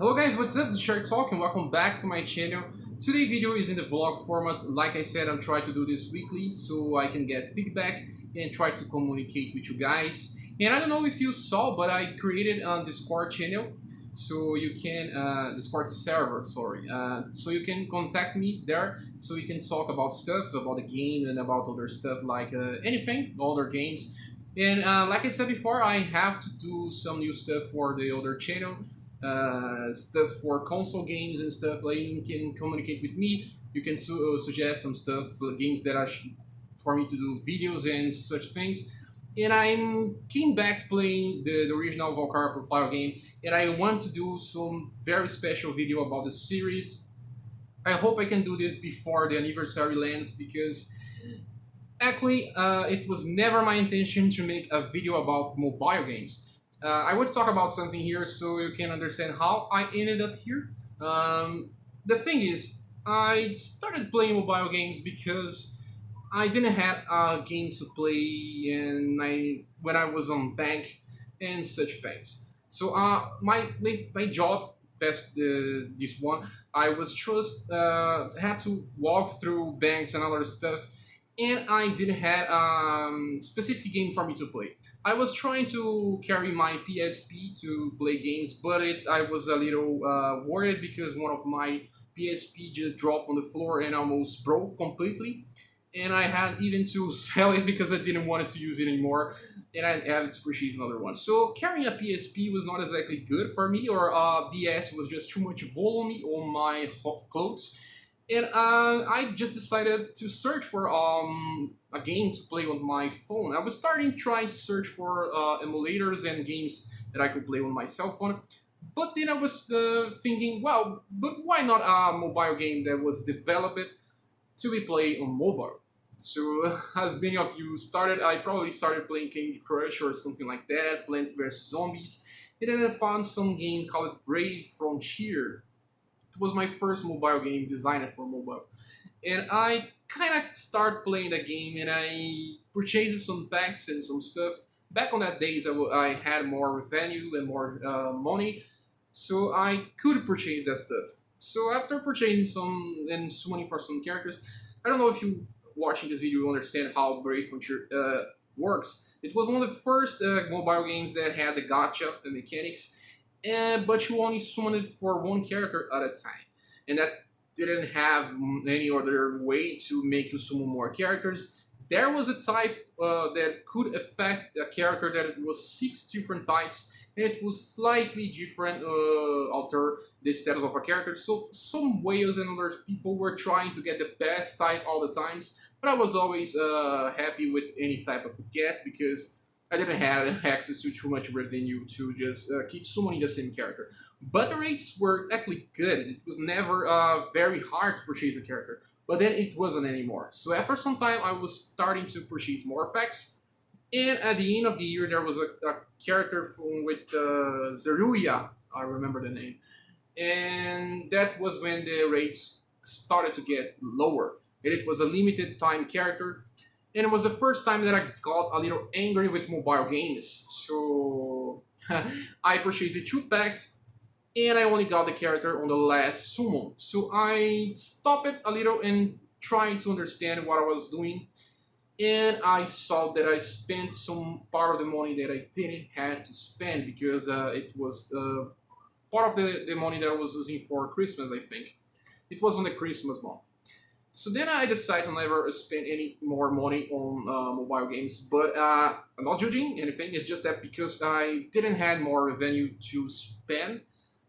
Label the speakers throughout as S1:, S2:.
S1: Hello guys, what's up? This is Shark Talk and welcome back to my channel. Today's video is in the vlog format. Like I said, I'm trying to do this weekly so I can get feedback and try to communicate with you guys. And I don't know if you saw, but I created a Discord channel so you can, Discord server, sorry. So you can contact me there so we can talk about stuff, about the game and about other stuff like anything, other games. And like I said before, I have to do some new stuff for the other channel, stuff for console games and stuff. Like you can communicate with me. You can suggest some stuff, games that for me to do videos and such things. And I came back playing the original Valkyria profile game, and I want to do some very special video about the series. I hope I can do this before the anniversary lands because actually, it was never my intention to make a video about mobile games. I would talk about something here so you can understand how I ended up here. The thing is, I started playing mobile games because I didn't have a game to play when I was on bank and such things. So my job, past this one, I was just had to walk through banks and other stuff, and I didn't have specific game for me to play. I was trying to carry my PSP to play games, but I was a little worried because one of my PSP just dropped on the floor and almost broke completely. And I had even to sell it because I didn't want to use it anymore, and I had to purchase another one. So carrying a PSP was not exactly good for me, or DS was just too much volume on my clothes. And I just decided to search for a game to play on my phone. I was starting trying to search for emulators and games that I could play on my cell phone. But then I was thinking, well, but why not a mobile game that was developed to be played on mobile? So as many of you started, I probably started playing Candy Crush or something like that, Plants vs. Zombies. And then I found some game called Brave Frontier. It was my first mobile game designed for mobile, and I kind of start playing the game, and I purchased some packs and some stuff. Back on that days, I had more revenue and more money, so I could purchase that stuff. So after purchasing some and summoning for some characters, I don't know if you watching this video will understand how Brave Frontier works. It was one of the first mobile games that had the gacha mechanics, but you only summoned it for one character at a time, and that didn't have any other way to make you summon more characters. There was a type that could affect a character that it was 6 different types, and it was slightly different, alter the status of a character. So some whales and other people were trying to get the best type all the times, but I was always happy with any type I could get because I didn't have access to too much revenue to just keep summoning the same character. But the rates were actually good. It was never very hard to purchase a character. But then it wasn't anymore. So after some time, I was starting to purchase more packs. And at the end of the year, there was a character with Zeruya. I remember the name. And that was when the rates started to get lower. And it was a limited time character. And it was the first time that I got a little angry with mobile games. So I purchased the 2 packs, and I only got the character on the last summon. So I stopped it a little and trying to understand what I was doing. And I saw that I spent some part of the money that I didn't have to spend because it was part of the money that I was using for Christmas, I think. It was on the Christmas month. So then I decided to never spend any more money on mobile games, but I'm not judging anything. It's just that because I didn't have more revenue to spend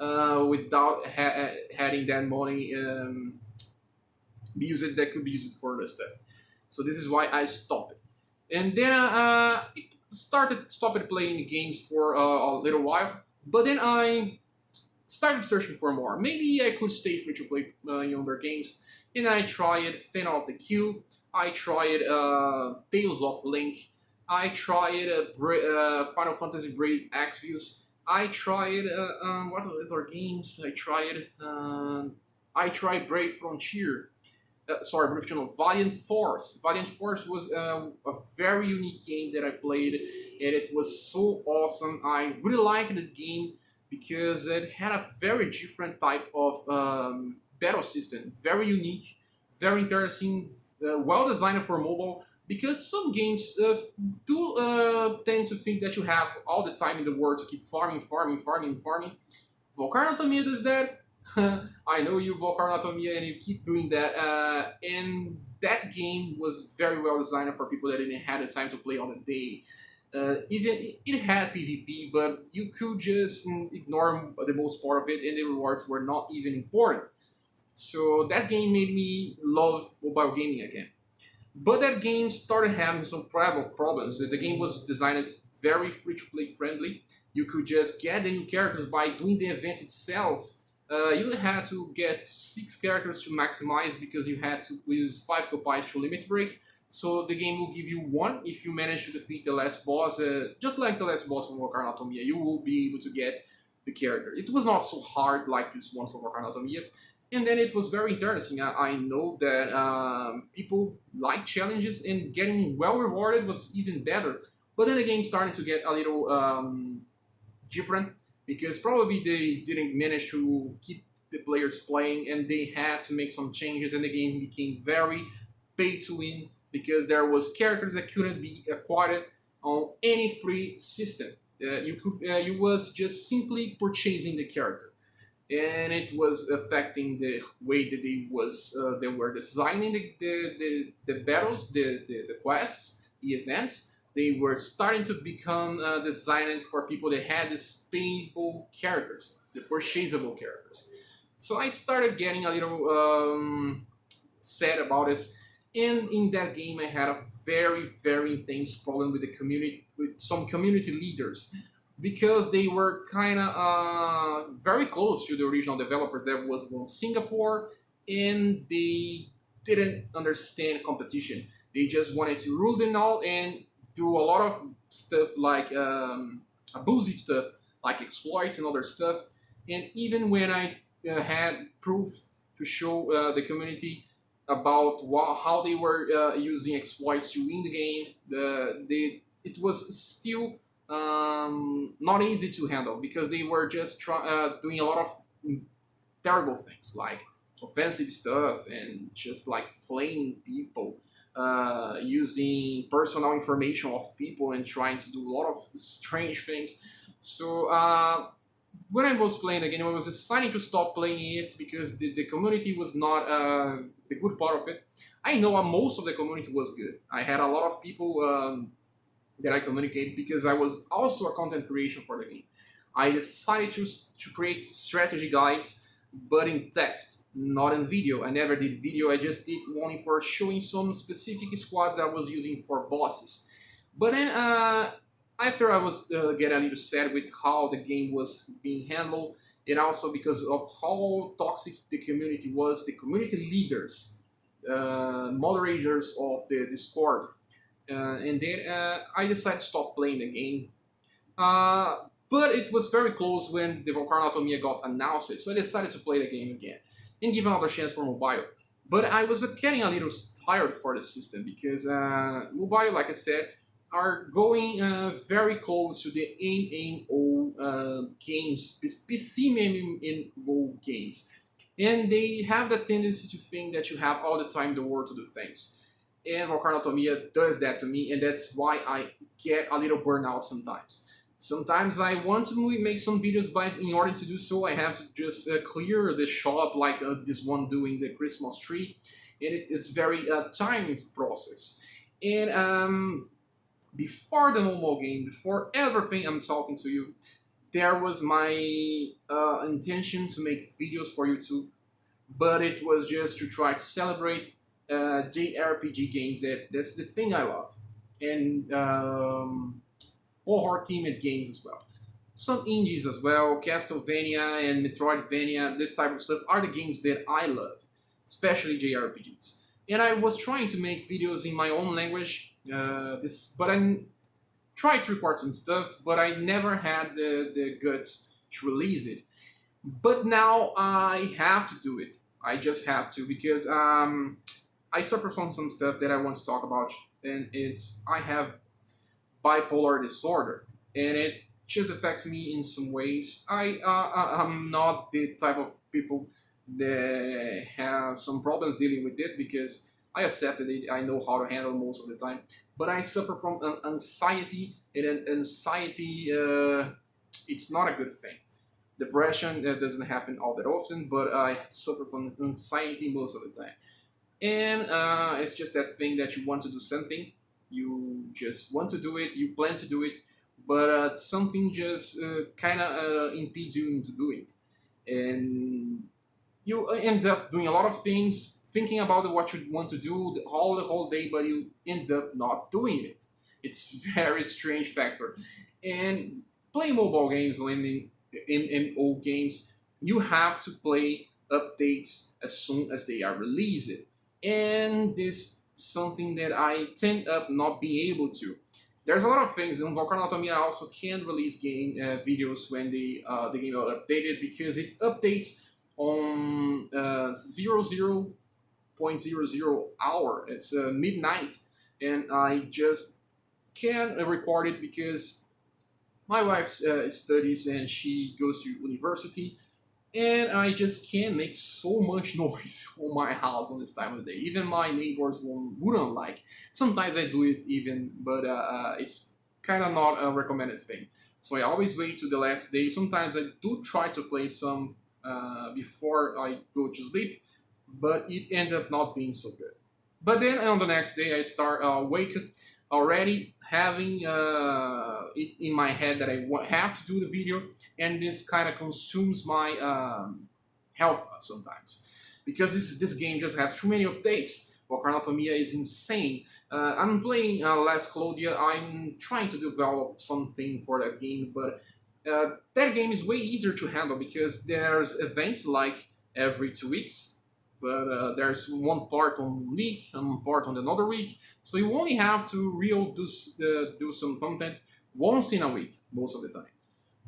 S1: without having that money that could be used for the stuff. So this is why I stopped it. And then stopped playing games for a little while, but then I started searching for more. Maybe I could stay free to play younger games. And I tried Final of the Q, I tried Tales of Link, I tried Final Fantasy Brave Exvius, I tried what other games? I tried Brave Frontier. Sorry, Brave Frontier. Valiant Force. Valiant Force was a very unique game that I played, and it was so awesome. I really liked the game because it had a very different type of battle system, very unique, very interesting, well designed for mobile. Because some games do tend to think that you have all the time in the world to keep farming, farming, farming, farming. Volcar Anatomia does that. I know you, Volcar Anatomia, and you keep doing that. And that game was very well designed for people that didn't have the time to play on the day. Even it had PvP, but you could just ignore the most part of it, and the rewards were not even important. So that game made me love mobile gaming again. But that game started having some problems. The game was designed very free to play friendly. You could just get the new characters by doing the event itself. You had to get 6 characters to maximize because you had to use 5 copies to limit break. So the game will give you 1 if you manage to defeat the last boss. Just like the last boss from Volcar Anatomia, you will be able to get the character. It was not so hard like this one from Volcar Anatomia. And then it was very interesting. I know that people like challenges, and getting well rewarded was even better. But then the game started to get a little different because probably they didn't manage to keep the players playing, and they had to make some changes, and the game became very pay to win because there was characters that couldn't be acquired on any free system. You was just simply purchasing the character, and it was affecting the way that they were designing the battles, the quests, the events. They were starting to become designed for people that had these payable characters, the purchasable characters. So I started getting a little sad about this. And in that game, I had a very intense problem with the community, with some community leaders, because they were kind of very close to the original developers that was from Singapore, and they didn't understand competition. They just wanted to rule them all and do a lot of stuff like abusive stuff, like exploits and other stuff. And even when I had proof to show the community about how they were using exploits to win the game, it was still not easy to handle because they were just doing a lot of terrible things like offensive stuff and just like flaming people, using personal information of people and trying to do a lot of strange things. So when I was playing the game, I was deciding to stop playing it because the community was not the good part of it. I know most of the community was good. I had a lot of people that I communicated because I was also a content creation for the game. I decided to create strategy guides, but in text, not in video. I never did video. I just did only for showing some specific squads that I was using for bosses. But then after I was getting a little sad with how the game was being handled, and also because of how toxic the community was, the community leaders, moderators of the Discord, and then I decided to stop playing the game. But it was very close when the Volcar Anatomia got announced, so I decided to play the game again and give another chance for mobile. But I was getting a little tired for the system because mobile, like I said, are going very close to the MMO games, PC MMO games. And they have the tendency to think that you have all the time in the world to do things. And Volcar Anatomia does that to me, and that's why I get a little burnout sometimes. Sometimes I want to make some videos, but in order to do so, I have to just clear the shop, like this one doing the Christmas tree, and it is very time process. And before the mobile game, before everything I'm talking to you, there was my intention to make videos for YouTube, but it was just to try to celebrate JRPG games. That's the thing I love, and horror themed games as well. Some indies as well, Castlevania and Metroidvania. This type of stuff are the games that I love, especially JRPGs. And I was trying to make videos in my own language. But I tried to record some stuff, but I never had the guts to release it. But now I have to do it. I just have to because I suffer from some stuff that I want to talk about, and I have bipolar disorder, and just affects me in some ways. I'm not the type of people that have some problems dealing with it because I accepted it. I know how to handle most of the time, but I suffer from an anxiety, and an anxiety. It's not a good thing. Depression doesn't happen all that often, but I suffer from anxiety most of the time. And it's just that thing that you want to do something, you just want to do it, you plan to do it, but something just kind of impedes you into doing it. And you end up doing a lot of things, thinking about what you want to do the whole day, but you end up not doing it. It's very strange factor. And playing mobile games, lending in old games, you have to play updates as soon as they are released. And this something that I tend up not being able to. There's a lot of things. In Volcanotomia also can release game videos when the game are updated because it updates on 00.00 hour. It's midnight, and I just can't record it because my wife studies and she goes to university, and I just can't make so much noise on my house on this time of the day. Even my neighbors wouldn't like. Sometimes I do it even, but it's kind of not a recommended thing. So I always wait to the last day. Sometimes I do try to play some before I go to sleep, but it ended up not being so good. But then on the next day, I start wake already having it in my head that have to do the video, and this kind of consumes my health sometimes because this game just has too many updates. Volcanotomia is insane. I'm playing Last Claudia. I'm trying to develop something for that game, but that game is way easier to handle because there's events like every 2 weeks, but there's one part on week and one part on another week. So you only have to do some content once in a week most of the time.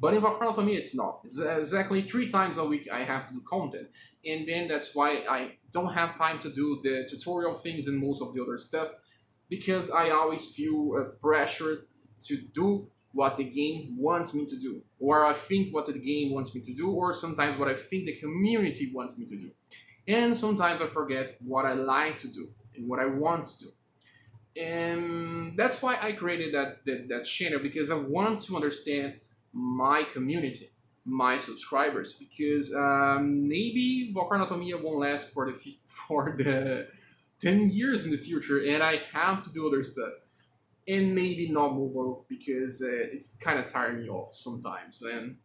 S1: But in Volcanotomy, it's not. It's exactly 3 times a week I have to do content. And then that's why I don't have time to do the tutorial things and most of the other stuff because I always feel pressured to do what the game wants me to do, or I think what the game wants me to do, or sometimes what I think the community wants me to do. And sometimes I forget what I like to do and what I want to do. And that's why I created that channel because I want to understand my community, my subscribers, because maybe Volcanotomia won't last for for the 10 years in the future, and I have to do other stuff. And maybe not mobile because it's kind of tiring me off sometimes. And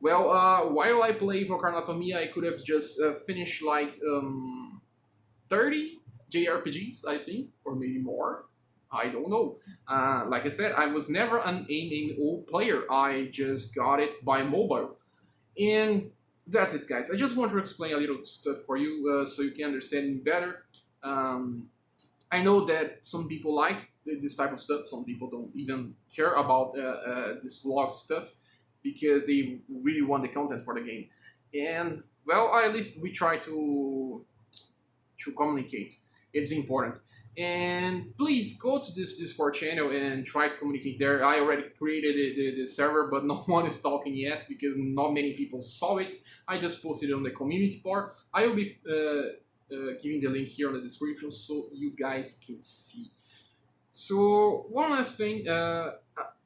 S1: well, while I play Volcanotomia, I could have just finished like 30 JRPGs, I think, or maybe more. I don't know. Like I said, I was never an MMO player. I just got it by mobile. And that's it, guys. I just want to explain a little stuff for you so you can understand me better. Um, I know that some people like this type of stuff. Some people don't even care about this vlog stuff because they really want the content for the game. And well, at least we try to communicate. It's important. And please go to this Discord channel and try to communicate there. I already created the server, but no one is talking yet because not many people saw it. I just posted it on the community part. I will be giving the link here in the description so you guys can see. So one last thing,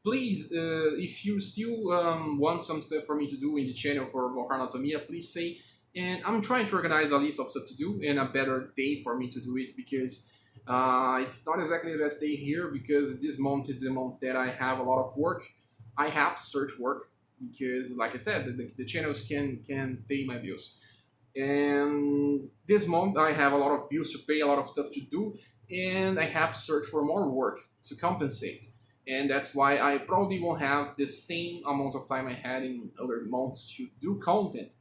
S1: please, if you still want some stuff for me to do in the channel for Volcanotomia, please say. And I'm trying to organize a list of stuff to do and a better day for me to do it because it's not exactly the best day here because this month is the month that I have a lot of work. I have to search work because, like I said, the channels can pay my bills. And this month I have a lot of bills to pay, a lot of stuff to do, and I have to search for more work to compensate. And that's why I probably won't have the same amount of time I had in other months to do content.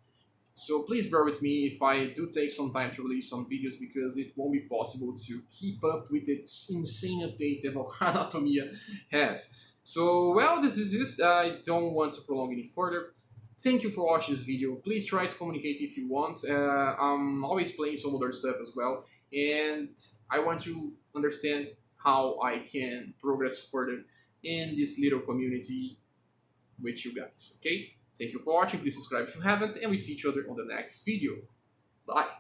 S1: So please bear with me if I do take some time to release some videos because it won't be possible to keep up with the insane update that Volcanotomia has. So, well, this is it. I don't want to prolong any further. Thank you for watching this video. Please try to communicate if you want. I'm always playing some other stuff as well. And I want to understand how I can progress further in this little community with you guys, okay? Thank you for watching, please subscribe if you haven't, and we see each other on the next video. Bye!